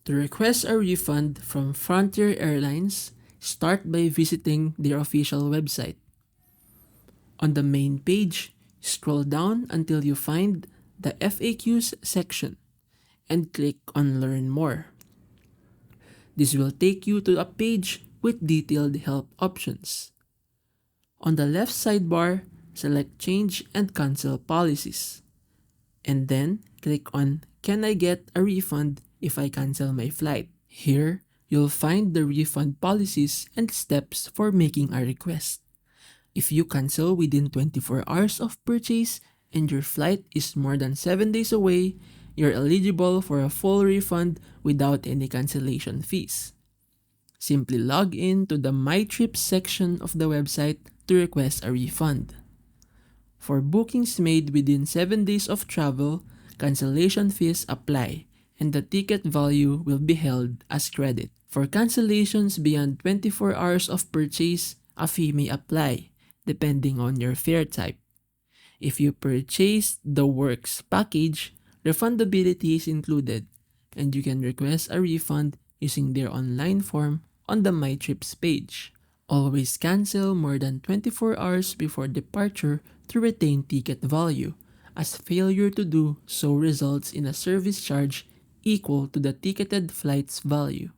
To request a refund from Frontier Airlines, start by visiting their official website. On the main page, scroll down until you find the FAQs section and click on Learn More. This will take you to a page with detailed help options. On the left sidebar, select Change and Cancel Policies. And then click on Can I get a refund if I cancel my flight? Here, you'll find the refund policies and steps for making a request. If you cancel within 24 hours of purchase and your flight is more than 7 days away, you're eligible for a full refund without any cancellation fees. Simply log in to the My Trips section of the website to request a refund. For bookings made within 7 days of travel, cancellation fees apply and the ticket value will be held as credit. For cancellations beyond 24 hours of purchase, a fee may apply depending on your fare type. If you purchase the Works package, refundability is included and you can request a refund using their online form on the My Trips page. Always cancel more than 24 hours before departure to retain ticket value, as failure to do so results in a service charge equal to the ticketed flight's value.